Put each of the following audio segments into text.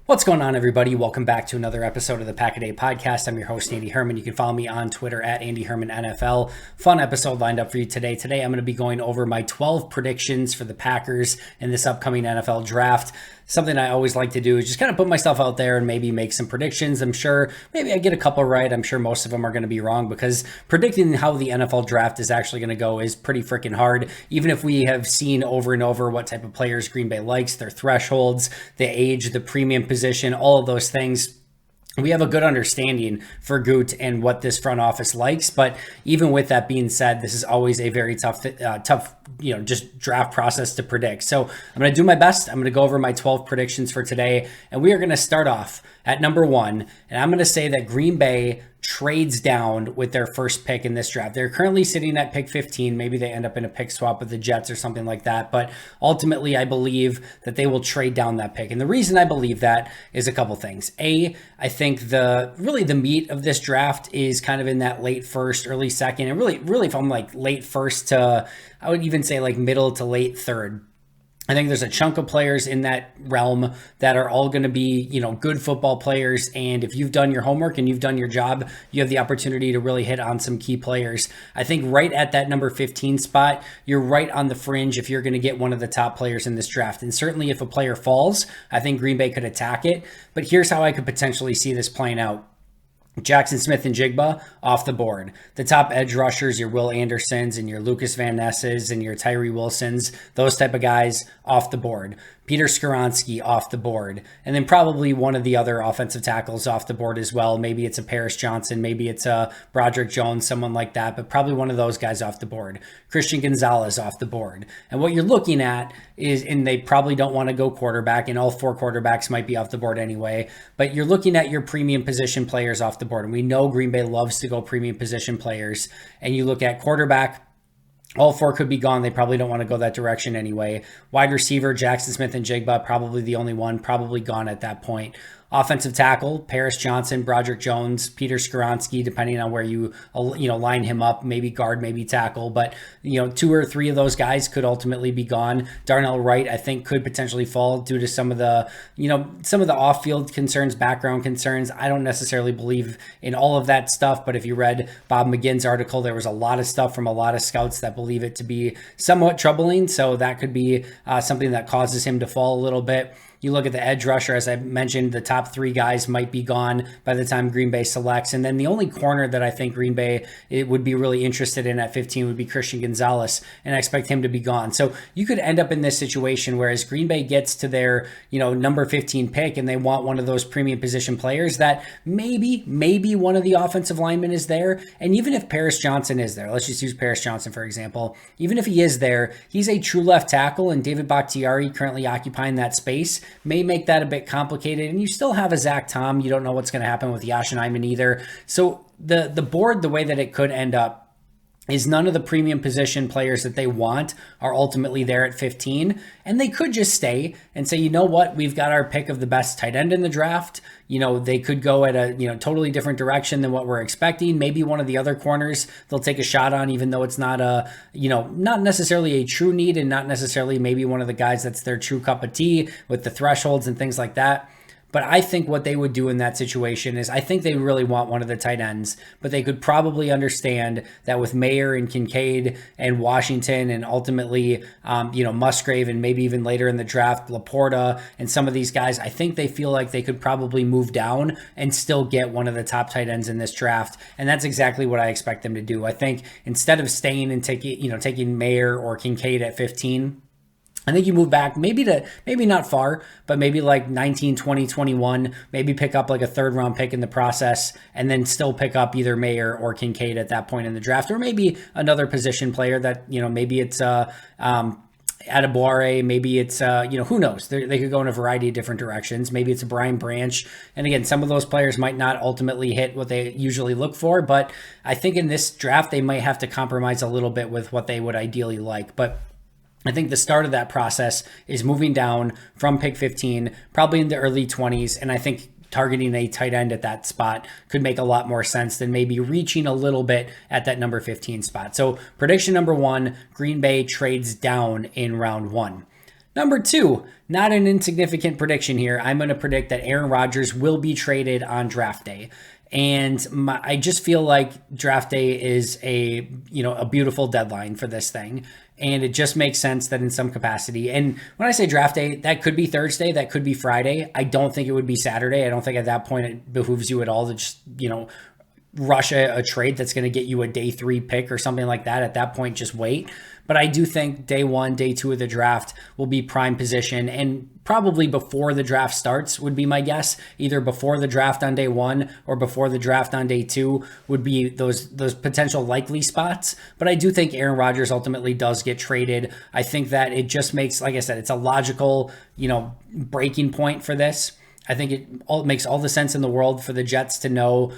What's going on, everybody? Welcome back to another episode of the Pack a Day podcast. I'm your host, Andy Herman. You can follow me on Twitter at Andy Herman NFL. Fun episode lined up for you today. Today, I'm going to be going over my 12 predictions for the Packers in this upcoming NFL draft. Something I always like to do is just kind of put myself out there and maybe make some predictions. I'm sure maybe I get a couple right. I'm sure most of them are going to be wrong because predicting how the NFL draft is actually going to go is pretty freaking hard. Even if we have seen over and over what type of players Green Bay likes, their thresholds, the age, the premium position, all of those things. We have a good understanding for Goot and what this front office likes, but even with that being said, this is always a very tough, just draft process to predict. So I'm going to do my best. I'm going to go over my 12 predictions for today, and we are going to start off at number 1, and I'm going to say that Green Bay trades down with their first pick in this draft. They're currently sitting at pick 15. Maybe they end up in a pick swap with the Jets or something like that. But ultimately, I believe that they will trade down that pick. And the reason I believe that is a couple things. A, I think the meat of this draft is kind of in that late first, early second, and really if I'm like late first to, I would even say like middle to late third. I think there's a chunk of players in that realm that are all going to be, good football players. And if you've done your homework and you've done your job, you have the opportunity to really hit on some key players. I think right at that number 15 spot, you're right on the fringe if you're going to get one of the top players in this draft. And certainly if a player falls, I think Green Bay could attack it. But here's how I could potentially see this playing out. Jackson Smith-Njigba off the board. The top edge rushers, your Will Andersons and your Lucas Van Nesses and your Tyree Wilsons, those type of guys off the board. Peter Skoronski off the board. And then probably one of the other offensive tackles off the board as well. Maybe it's a Paris Johnson, maybe it's a Broderick Jones, someone like that, but probably one of those guys off the board. Christian Gonzalez off the board. And what you're looking at is, and they probably don't want to go quarterback, and all 4 quarterbacks might be off the board anyway, but you're looking at your premium position players off the board. And we know Green Bay loves to go premium position players. And you look at quarterback, all 4 could be gone. They probably don't want to go that direction anyway. Wide receiver, Jackson Smith-Njigba, probably the only one, probably gone at that point. Offensive tackle, Paris Johnson, Broderick Jones, Peter Skoronski, depending on where you line him up, maybe guard, maybe tackle. But, 2 or 3 of those guys could ultimately be gone. Darnell Wright, I think, could potentially fall due to some of the off-field concerns, background concerns. I don't necessarily believe in all of that stuff, but if you read Bob McGinn's article, there was a lot of stuff from a lot of scouts that believe it to be somewhat troubling. So that could be something that causes him to fall a little bit. You look at the edge rusher, as I mentioned, the top 3 guys might be gone by the time Green Bay selects. And then the only corner that I think Green Bay would be really interested in at 15 would be Christian Gonzalez, and I expect him to be gone. So you could end up in this situation where as Green Bay gets to their, number 15 pick and they want one of those premium position players that maybe one of the offensive linemen is there. And even if Paris Johnson is there, let's just use Paris Johnson, for example, even if he is there, he's a true left tackle, and David Bakhtiari currently occupying that space may make that a bit complicated. And you still have a Zach Tom. You don't know what's going to happen with Yashin Ayman either. So the board, the way that it could end up is none of the premium position players that they want are ultimately there at 15. And they could just stay and say, you know what, we've got our pick of the best tight end in the draft. They could go at a, totally different direction than what we're expecting. Maybe one of the other corners they'll take a shot on, even though it's not not necessarily a true need and not necessarily maybe one of the guys that's their true cup of tea with the thresholds and things like that. But I think what they would do in that situation is I think they really want one of the tight ends, but they could probably understand that with Mayer and Kincaid and Washington and ultimately, Musgrave and maybe even later in the draft, Laporta and some of these guys, I think they feel like they could probably move down and still get one of the top tight ends in this draft. And that's exactly what I expect them to do. I think instead of staying and taking Mayer or Kincaid at 15, I think you move back maybe not far, but maybe like 19, 20, 21, maybe pick up like a 3rd round pick in the process and then still pick up either Mayer or Kincaid at that point in the draft, or maybe another position player that, maybe it's Adebawore, maybe it's, who knows? They could go in a variety of different directions. Maybe it's a Brian Branch. And again, some of those players might not ultimately hit what they usually look for, but I think in this draft, they might have to compromise a little bit with what they would ideally like. But I think the start of that process is moving down from pick 15, probably in the early 20s. And I think targeting a tight end at that spot could make a lot more sense than maybe reaching a little bit at that number 15 spot. So prediction number 1, Green Bay trades down in round 1. Number 2, not an insignificant prediction here. I'm going to predict that Aaron Rodgers will be traded on draft day. And I just feel like draft day is a beautiful deadline for this thing. And it just makes sense that in some capacity. And when I say draft day, that could be Thursday, that could be Friday. I don't think it would be Saturday. I don't think at that point it behooves you at all to just, rush a trade that's going to get you a day 3 pick or something like that. At that point, just wait. But I do think day 1, day 2 of the draft will be prime position, and probably before the draft starts would be my guess. Either before the draft on day 1 or before the draft on day 2 would be those potential likely spots. But I do think Aaron Rodgers ultimately does get traded. I think that it just makes, like I said, it's a logical, breaking point for this. I think it makes all the sense in the world for the Jets to know,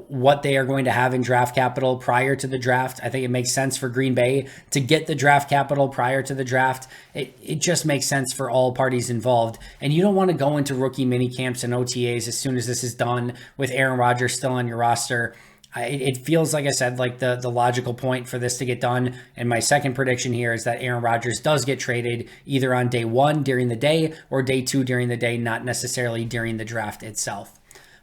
what they are going to have in draft capital prior to the draft. I think it makes sense for Green Bay to get the draft capital prior to the draft. It just makes sense for all parties involved. And you don't want to go into rookie mini camps and OTAs as soon as this is done with Aaron Rodgers still on your roster. It feels, like I said, like the logical point for this to get done. And my second prediction here is that Aaron Rodgers does get traded either on day 1 during the day or day 2 during the day, not necessarily during the draft itself.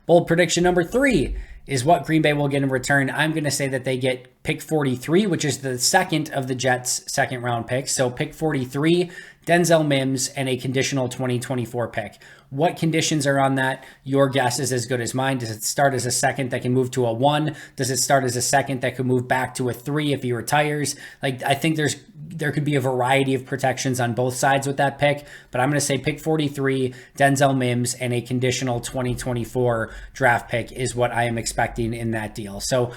Bold prediction number 3 is what Green Bay will get in return. I'm going to say that they get pick 43, which is the second of the Jets' second round picks. So pick 43, Denzel Mims, and a conditional 2024 pick. What conditions are on that? Your guess is as good as mine. Does it start as a second that can move to a 1? Does it start as a second that could move back to a 3 if he retires? I think there could be a variety of protections on both sides with that pick, but I'm going to say pick 43, Denzel Mims, and a conditional 2024 draft pick is what I am expecting in that deal. So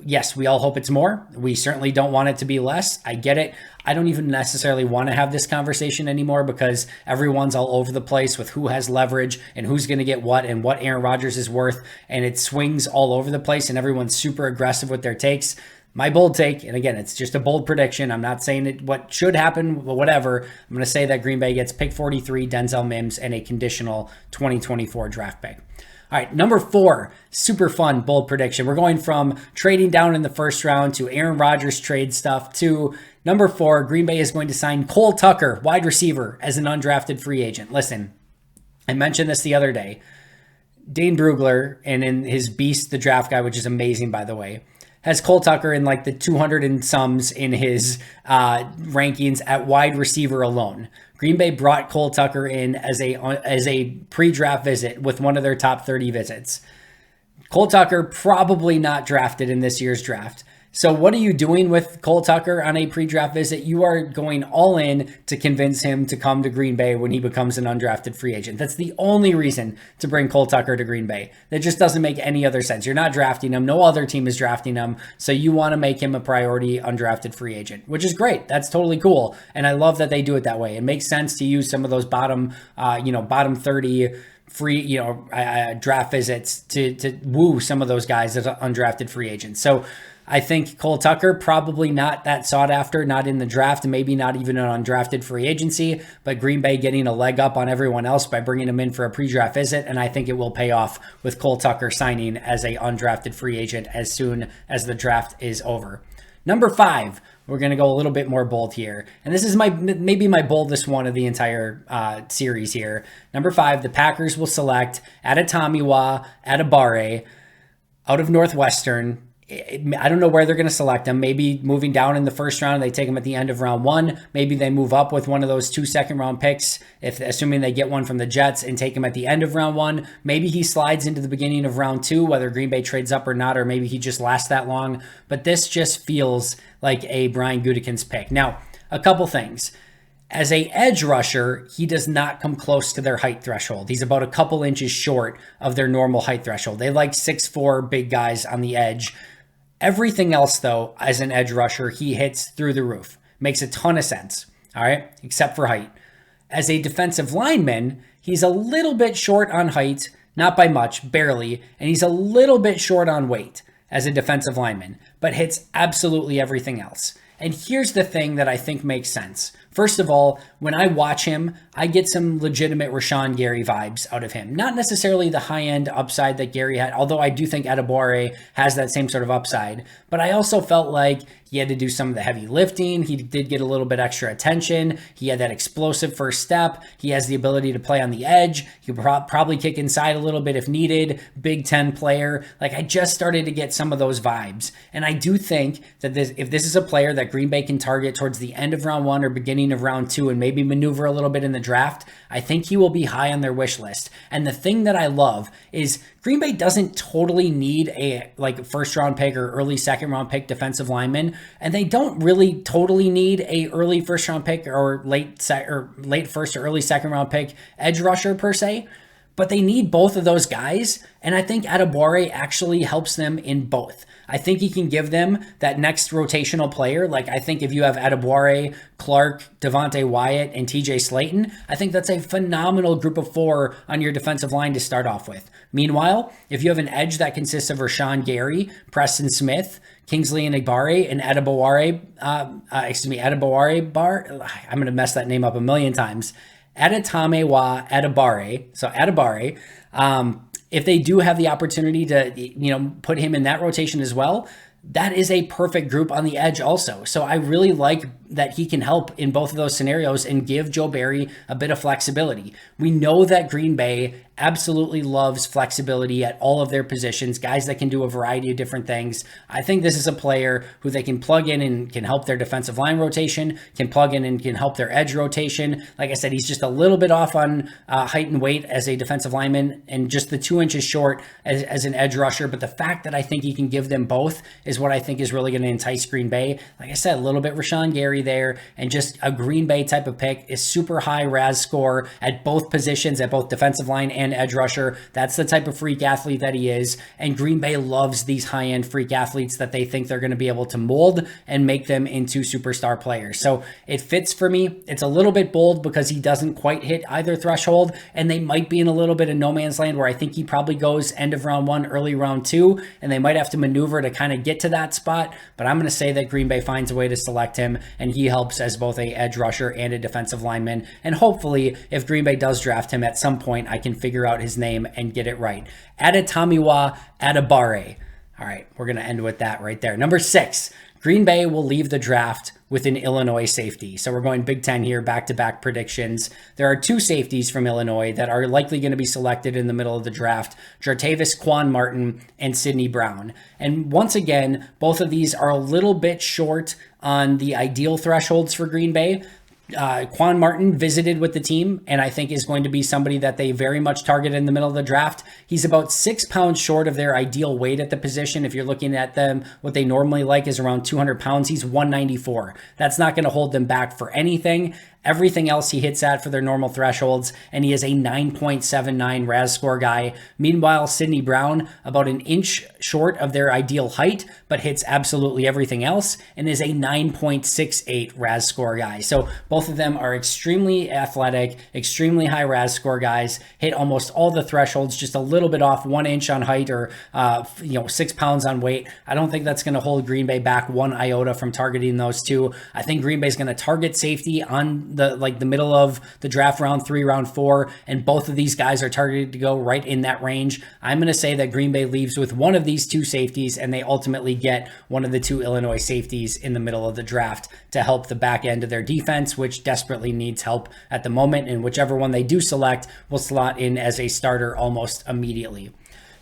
yes, we all hope it's more. We certainly don't want it to be less. I get it. I don't even necessarily want to have this conversation anymore because everyone's all over the place with who has leverage and who's going to get what and what Aaron Rodgers is worth. And it swings all over the place and everyone's super aggressive with their takes. My bold take, and again, it's just a bold prediction. I'm not saying it what should happen, but whatever. I'm going to say that Green Bay gets pick 43, Denzel Mims, and a conditional 2024 draft pick. All right, number 4, super fun, bold prediction. We're going from trading down in the first round to Aaron Rodgers trade stuff to number 4, Green Bay is going to sign Cole Tucker, wide receiver, as an undrafted free agent. Listen, I mentioned this the other day. Dane Brugler, and in his Beast, the Draft Guy, which is amazing, by the way, has Cole Tucker in like the 200 and sums in his rankings at wide receiver alone. Green Bay brought Cole Tucker in as a pre-draft visit with one of their top 30 visits. Cole Tucker probably not drafted in this year's draft. So what are you doing with Cole Tucker on a pre-draft visit? You are going all in to convince him to come to Green Bay when he becomes an undrafted free agent. That's the only reason to bring Cole Tucker to Green Bay. That just doesn't make any other sense. You're not drafting him. No other team is drafting him. So you want to make him a priority undrafted free agent, which is great. That's totally cool. And I love that they do it that way. It makes sense to use some of those bottom 30 free, draft visits to woo some of those guys as undrafted free agents. So I think Cole Tucker, probably not that sought after, not in the draft, maybe not even an undrafted free agency, but Green Bay getting a leg up on everyone else by bringing him in for a pre-draft visit. And I think it will pay off with Cole Tucker signing as a undrafted free agent as soon as the draft is over. Number 5, we're going to go a little bit more bold here. And this is maybe my boldest one of the entire series here. Number 5, the Packers will select Adetomiwa Adebawore out of Northwestern. I don't know where they're going to select him. Maybe moving down in the first round, they take him at the end of round 1. Maybe they move up with one of those 2 second-round picks, assuming they get one from the Jets, and take him at the end of round 1. Maybe he slides into the beginning of round 2, whether Green Bay trades up or not, or maybe he just lasts that long. But this just feels like a Brian Gutekunst pick. Now, a couple things. As a edge rusher, he does not come close to their height threshold. He's about a couple inches short of their normal height threshold. They like 6'4" big guys on the edge. Everything else, though, as an edge rusher, he hits through the roof. Makes a ton of sense, all right, except for height. As a defensive lineman, he's a little bit short on height, not by much, barely, and he's a little bit short on weight as a defensive lineman, but hits absolutely everything else. And here's the thing that I think makes sense First of all, when I watch him, I get some legitimate Rashawn Gary vibes out of him. Not necessarily the high-end upside that Gary had, although I do think Adebawore has that same sort of upside. But I also felt like he had to do some of the heavy lifting. He did get a little bit extra attention. He had that explosive first step. He has the ability to play on the edge. He could probably kick inside a little bit if needed. Big Ten player. Like, I just started to get some of those vibes. And I do think that if this is a player that Green Bay can target towards the end of round 1 or beginning of round 2 and maybe maneuver a little bit in the draft, I think he will be high on their wish list. And the thing that I love is Green Bay doesn't totally need a first round pick or early second round pick defensive lineman, and they don't really totally need a early first round pick or late first or early second round pick edge rusher per se. But they need both of those guys, and I think Adebawore actually helps them in both. I think he can give them that next rotational player. Like, I think if you have Adebawore, Clark, Devontae Wyatt, and TJ Slayton, I think that's a phenomenal group of 4 on your defensive line to start off with. Meanwhile, if you have an edge that consists of Rashawn Gary, Preston Smith, Kingsley Enagbare, and Adebawore, I'm going to mess that name up a million times. Adetomiwa Adebawore. So Adebawore, if they do have the opportunity to, put him in that rotation as well, that is a perfect group on the edge also. So I really like that he can help in both of those scenarios and give Joe Barry a bit of flexibility. We know that Green Bay absolutely loves flexibility at all of their positions, guys that can do a variety of different things. I think this is a player who they can plug in and can help their defensive line rotation, can plug in and can help their edge rotation. Like I said, he's just a little bit off on height and weight as a defensive lineman and just the 2 inches short as an edge rusher. But the fact that I think he can give them both is what I think is really going to entice Green Bay. Like I said, a little bit Rashawn Gary there, and just a Green Bay type of pick is super high RAS score at both positions, at both defensive line and edge rusher. That's the type of freak athlete that he is. And Green Bay loves these high-end freak athletes that they think they're going to be able to mold and make them into superstar players. So it fits for me. It's a little bit bold because he doesn't quite hit either threshold, and they might be in a little bit of no man's land where I think he probably goes end of round 1, early round 2, and they might have to maneuver to kind of get to that spot. But I'm going to say that Green Bay finds a way to select him, and he helps as both a edge rusher and a defensive lineman. And hopefully, if Green Bay does draft him at some point, I can figure out his name and get it right. Adetomiwa Adebawore. All right, we're going to end with that right there. Number 6, Green Bay will leave the draft with an Illinois safety. So we're going Big Ten here, back-to-back predictions. There are 2 safeties from Illinois that are likely going to be selected in the middle of the draft: Jartavis Quan Martin and Sidney Brown. And once again, both of these are a little bit short on the ideal thresholds for Green Bay. Quan Martin visited with the team and I think is going to be somebody that they very much target in the middle of the draft. He's about 6 pounds short of their ideal weight at the position. If you're looking at them, what they normally like is around 200 pounds. He's 194. That's not going to hold them back for anything. Everything else he hits at for their normal thresholds, and he is a 9.79 RAS score guy. Meanwhile, Sidney Brown, about an inch short of their ideal height, but hits absolutely everything else, and is a 9.68 RAS score guy. So both of them are extremely athletic, extremely high RAS score guys, hit almost all the thresholds, just a little bit off 1 inch on height or 6 pounds on weight. I don't think that's going to hold Green Bay back 1 iota from targeting those 2. I think Green Bay is going to target safety on the middle of the draft, round 3, round 4, and both of these guys are targeted to go right in that range. I'm going to say that Green Bay leaves with one of these 2 safeties, and they ultimately get one of the 2 Illinois safeties in the middle of the draft to help the back end of their defense, which desperately needs help at the moment, and whichever one they do select will slot in as a starter almost immediately.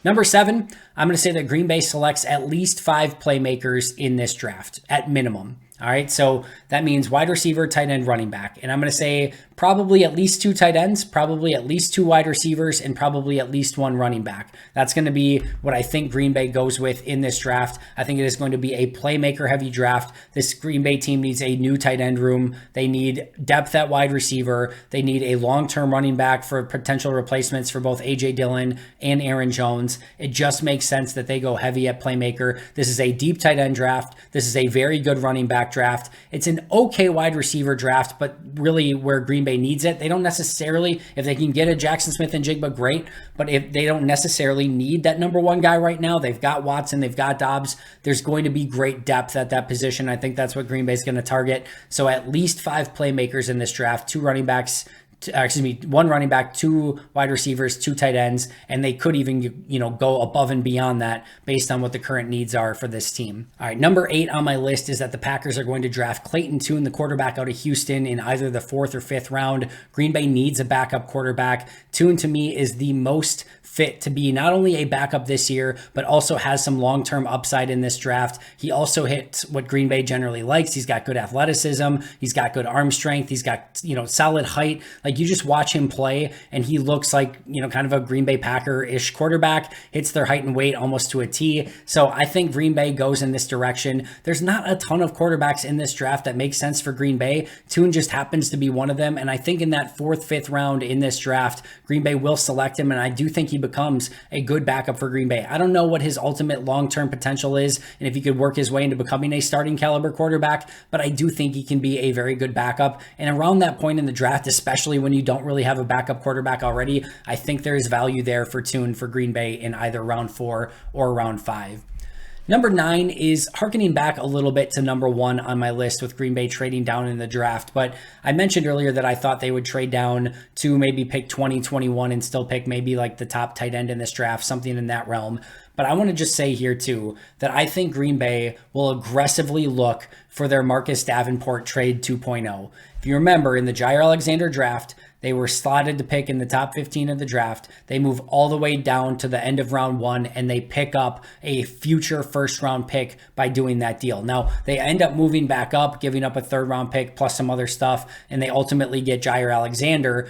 Number 7, I'm going to say that Green Bay selects at least 5 playmakers in this draft, at minimum. All right, so that means wide receiver, tight end, running back. And I'm going to say probably at least 2 tight ends, probably at least 2 wide receivers, and probably at least 1 running back. That's going to be what I think Green Bay goes with in this draft. I think it is going to be a playmaker-heavy draft. This Green Bay team needs a new tight end room. They need depth at wide receiver. They need a long-term running back for potential replacements for both A.J. Dillon and Aaron Jones. It just makes sense that they go heavy at playmaker. This is a deep tight end draft. This is a very good running back draft. It's an okay wide receiver draft, but really where Green Bay needs it. They don't necessarily, if they can get a Jackson Smith and Jigba, great, but if they don't necessarily need that number one guy right now, they've got Watson, they've got Dobbs. There's going to be great depth at that position. I think that's what Green Bay is going to target. So at least 5 playmakers in this draft, 2 running backs, 1 running back, 2 wide receivers, 2 tight ends, and they could even, go above and beyond that based on what the current needs are for this team. All right, number 8 on my list is that the Packers are going to draft Clayton Tune, the quarterback out of Houston, in either the 4th or 5th round. Green Bay needs a backup quarterback. Tune, to me, is the most fit to be not only a backup this year, but also has some long-term upside in this draft. He also hits what Green Bay generally likes. He's got good athleticism. He's got good arm strength. He's got, solid height. Like, you just watch him play and he looks like, kind of a Green Bay Packer-ish quarterback, hits their height and weight almost to a T. So I think Green Bay goes in this direction. There's not a ton of quarterbacks in this draft that make sense for Green Bay. Tune just happens to be one of them. And I think in that 4th, 5th round in this draft, Green Bay will select him. And I do think he becomes a good backup for Green Bay. I don't know what his ultimate long-term potential is and if he could work his way into becoming a starting caliber quarterback, but I do think he can be a very good backup. And around that point in the draft, especially when you don't really have a backup quarterback already, I think there's value there for Tune for Green Bay in either round 4 or round 5. Number 9 is harkening back a little bit to number 1 on my list with Green Bay trading down in the draft. But I mentioned earlier that I thought they would trade down to maybe pick 20, 21 and still pick maybe like the top tight end in this draft, something in that realm. But I want to just say here too that I think Green Bay will aggressively look for their Marcus Davenport trade 2.0. If you remember, in the Jair Alexander draft, they were slotted to pick in the top 15 of the draft. They move all the way down to the end of round 1 and they pick up a future first round pick by doing that deal. Now, they end up moving back up, giving up a 3rd round pick plus some other stuff, and they ultimately get Jair Alexander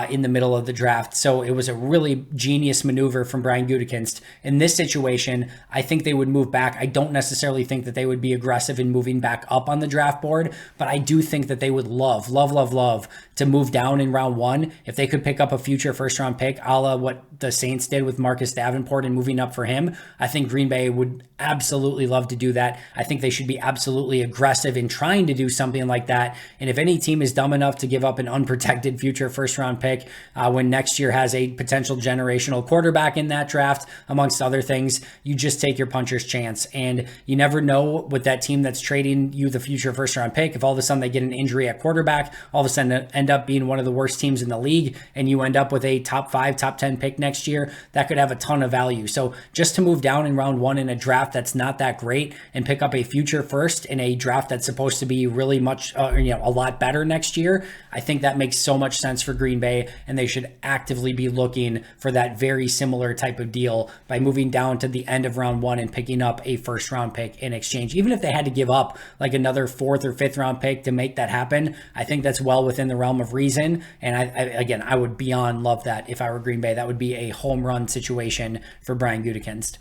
in the middle of the draft. So it was a really genius maneuver from Brian Gutekunst. In this situation, I think they would move back. I don't necessarily think that they would be aggressive in moving back up on the draft board, but I do think that they would love to move down in round 1 if they could pick up a future first round pick, a la what the Saints did with Marcus Davenport and moving up for him. I think Green Bay would absolutely love to do that. I think they should be absolutely aggressive in trying to do something like that. And if any team is dumb enough to give up an unprotected future first round pick when next year has a potential generational quarterback in that draft, amongst other things, you just take your puncher's chance. And you never know with that team that's trading you the future first round pick, if all of a sudden they get an injury at quarterback, all of a sudden end up being one of the worst teams in the league, and you end up with a top 5, top 10 pick next year, that could have a ton of value. So just to move down in round 1 in a draft that's not that great and pick up a future first in a draft that's supposed to be really much, a lot better next year, I think that makes so much sense for Green Bay, and they should actively be looking for that very similar type of deal by moving down to the end of round 1 and picking up a first round pick in exchange. Even if they had to give up like another 4th or 5th round pick to make that happen, I think that's well within the realm of reason. And I would beyond love that if I were Green Bay. That would be a home run situation for Brian Gutekunst.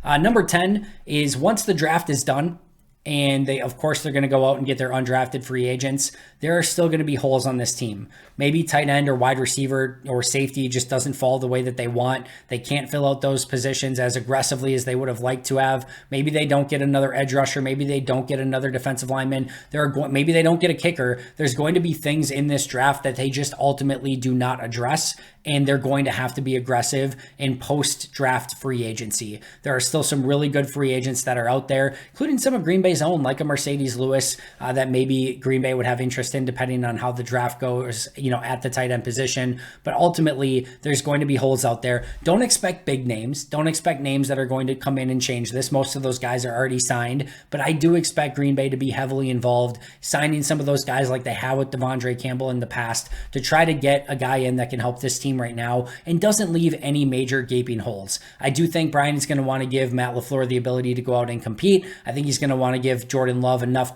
Number 10 is once the draft is done, and they're going to go out and get their undrafted free agents, there are still going to be holes on this team. Maybe tight end or wide receiver or safety just doesn't fall the way that they want. They can't fill out those positions as aggressively as they would have liked to have. Maybe they don't get another edge rusher. Maybe they don't get another defensive lineman. Maybe they don't get a kicker. There's going to be things in this draft that they just ultimately do not address, and they're going to have to be aggressive in post-draft free agency. There are still some really good free agents that are out there, including some of Green Bay's own, like a Mercedes Lewis, that maybe Green Bay would have interest in depending on how the draft goes, at the tight end position. But ultimately, there's going to be holes out there. Don't expect big names. Don't expect names that are going to come in and change this. Most of those guys are already signed, but I do expect Green Bay to be heavily involved, signing some of those guys like they have with Devondre Campbell in the past to try to get a guy in that can help this team right now and doesn't leave any major gaping holes. I do think Brian is going to want to give Matt LaFleur the ability to go out and compete. I think he's going to want to give Jordan Love enough,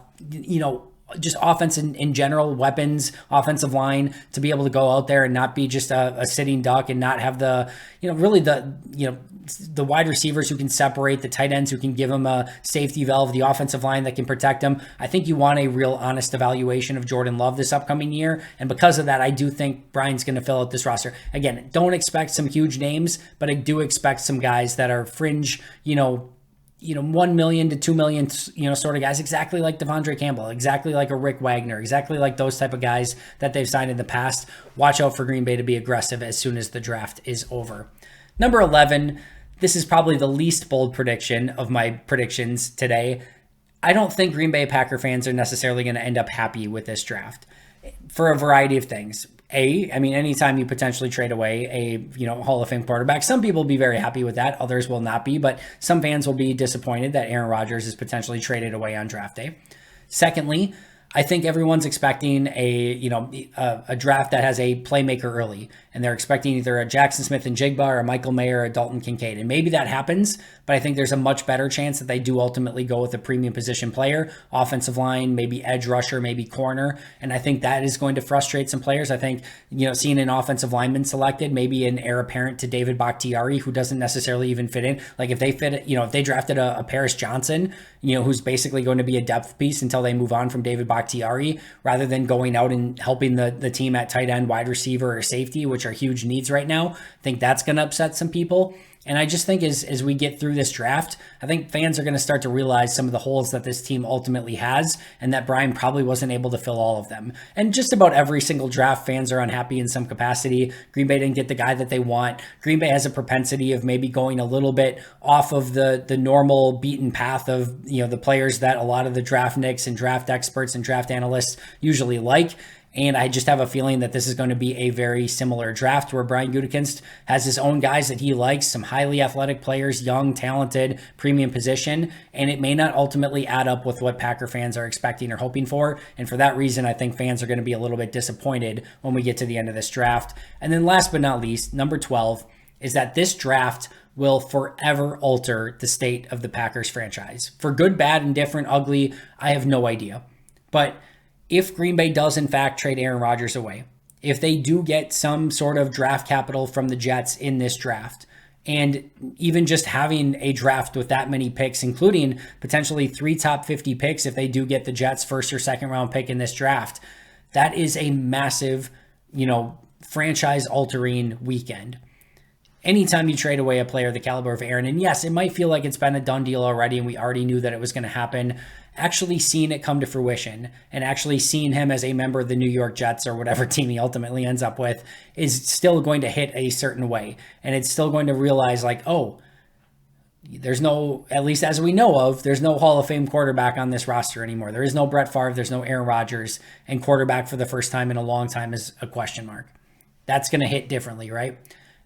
just offense in general, weapons, offensive line to be able to go out there and not be just a sitting duck and not have the wide receivers who can separate, the tight ends who can give him a safety valve, the offensive line that can protect him. I think you want a real honest evaluation of Jordan Love this upcoming year. And because of that, I do think Brian's going to fill out this roster. Again, don't expect some huge names, but I do expect some guys that are fringe, $1 million to $2 million, sort of guys, exactly like Devondre Campbell, exactly like a Rick Wagner, exactly like those type of guys that they've signed in the past. Watch out for Green Bay to be aggressive as soon as the draft is over. Number 11, this is probably the least bold prediction of my predictions today. I don't think Green Bay Packer fans are necessarily going to end up happy with this draft for a variety of things. Anytime you potentially trade away a Hall of Fame quarterback, some people will be very happy with that. Others will not be, but some fans will be disappointed that Aaron Rodgers is potentially traded away on draft day. Secondly, I think everyone's expecting a draft that has a playmaker early, and they're expecting either a Jackson Smith and Jigba or a Michael Mayer or a Dalton Kincaid. And maybe that happens, but I think there's a much better chance that they do ultimately go with a premium position player, offensive line, maybe edge rusher, maybe corner. And I think that is going to frustrate some players. I think, seeing an offensive lineman selected, maybe an heir apparent to David Bakhtiari, who doesn't necessarily even fit in. Like if they drafted a Paris Johnson, who's basically going to be a depth piece until they move on from David Bakhtiari, rather than going out and helping the team at tight end, wide receiver, or safety, which are huge needs right now. I think that's going to upset some people. And I just think as we get through this draft, I think fans are going to start to realize some of the holes that this team ultimately has, and that Brian probably wasn't able to fill all of them. And just about every single draft, fans are unhappy in some capacity. Green Bay didn't get the guy that they want. Green Bay has a propensity of maybe going a little bit off of the normal beaten path of the players that a lot of the draft nicks and draft experts and draft analysts usually like. And I just have a feeling that this is going to be a very similar draft where Brian Gutekunst has his own guys that he likes, some highly athletic players, young, talented, premium position, and it may not ultimately add up with what Packer fans are expecting or hoping for. And for that reason, I think fans are going to be a little bit disappointed when we get to the end of this draft. And then last but not least, number 12, is that this draft will forever alter the state of the Packers franchise. For good, bad, indifferent, ugly, I have no idea. But if Green Bay does in fact trade Aaron Rodgers away, if they do get some sort of draft capital from the Jets in this draft, and even just having a draft with that many picks, including potentially 3 top 50 picks if they do get the Jets' first or second round pick in this draft, that is a massive, franchise altering weekend. Anytime you trade away a player the caliber of Aaron, and yes, it might feel like it's been a done deal already and we already knew that it was going to happen, actually seeing it come to fruition and actually seeing him as a member of the New York Jets or whatever team he ultimately ends up with is still going to hit a certain way. And it's still going to realize there's no, at least as we know of, there's no Hall of Fame quarterback on this roster anymore. There is no Brett Favre, there's no Aaron Rodgers, and quarterback for the first time in a long time is a question mark. That's going to hit differently, right?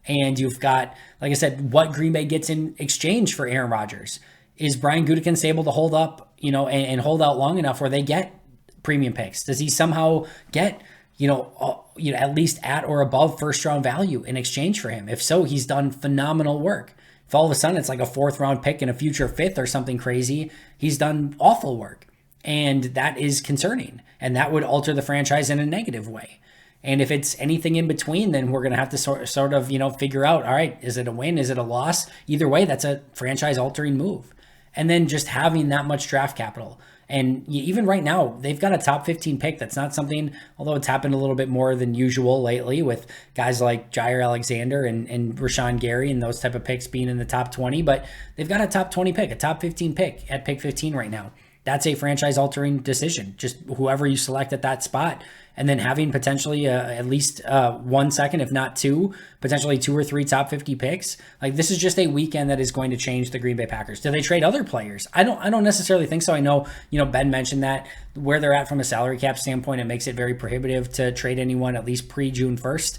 And you've got, like I said, what Green Bay gets in exchange for Aaron Rodgers. Is Brian Gutekunst able to hold up, and hold out long enough where they get premium picks? Does he somehow get, at least at or above first round value in exchange for him? If so, he's done phenomenal work. If all of a sudden it's like a 4th round pick and a future 5th or something crazy, he's done awful work. And that is concerning. And that would alter the franchise in a negative way. And if it's anything in between, then we're going to have to sort of figure out, all right, is it a win? Is it a loss? Either way, that's a franchise altering move. And then just having that much draft capital. And even right now, they've got a top 15 pick. That's not something, although it's happened a little bit more than usual lately with guys like Jair Alexander and Rashawn Gary and those type of picks being in the top 20. But they've got a top 20 pick, a top 15 pick at pick 15 right now. That's a franchise altering decision. Just whoever you select at that spot. And then having potentially at least 1 second, if not 2, potentially 2 or 3 top 50 picks. Like, this is just a weekend that is going to change the Green Bay Packers. Do they trade other players? I don't necessarily think so. I know, Ben mentioned that where they're at from a salary cap standpoint, it makes it very prohibitive to trade anyone at least pre-June 1st.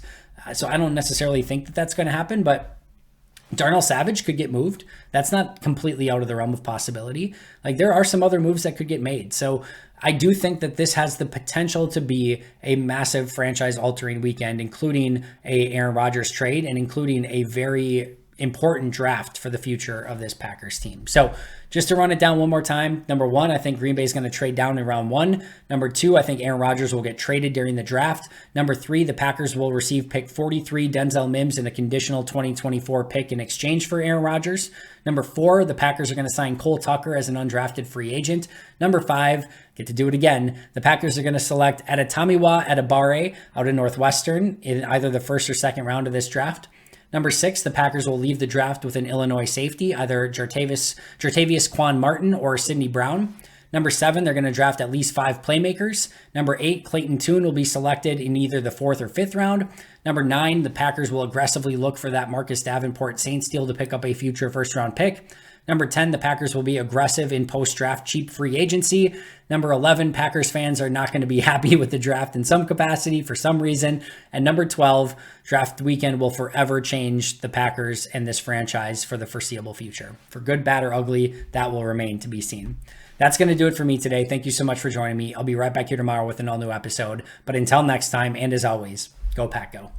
So I don't necessarily think that that's going to happen, but Darnell Savage could get moved. That's not completely out of the realm of possibility. Like, there are some other moves that could get made. So I do think that this has the potential to be a massive franchise altering weekend, including a Aaron Rodgers trade and including a very important draft for the future of this Packers team. So just to run it down one more time, number 1, I think Green Bay is going to trade down in round 1. Number 2, I think Aaron Rodgers will get traded during the draft. Number 3, the Packers will receive pick 43, Denzel Mims, and a conditional 2024 pick in exchange for Aaron Rodgers. Number 4, the Packers are going to sign Cole Tucker as an undrafted free agent. Number 5, get to do it again, the Packers are going to select Adetomiwa Adebawore out of Northwestern in either the first or second round of this draft. Number 6, the Packers will leave the draft with an Illinois safety, either Jartavius Quan Martin or Sidney Brown. Number 7, they're going to draft at least 5 playmakers. Number 8, Clayton Tune will be selected in either the 4th or 5th round. Number 9, the Packers will aggressively look for that Marcus Davenport Saints deal to pick up a future first-round pick. Number 10, the Packers will be aggressive in post-draft cheap free agency. Number 11, Packers fans are not going to be happy with the draft in some capacity for some reason. And number 12, draft weekend will forever change the Packers and this franchise for the foreseeable future. For good, bad, or ugly, that will remain to be seen. That's going to do it for me today. Thank you so much for joining me. I'll be right back here tomorrow with an all-new episode. But until next time, and as always, go Pack Go.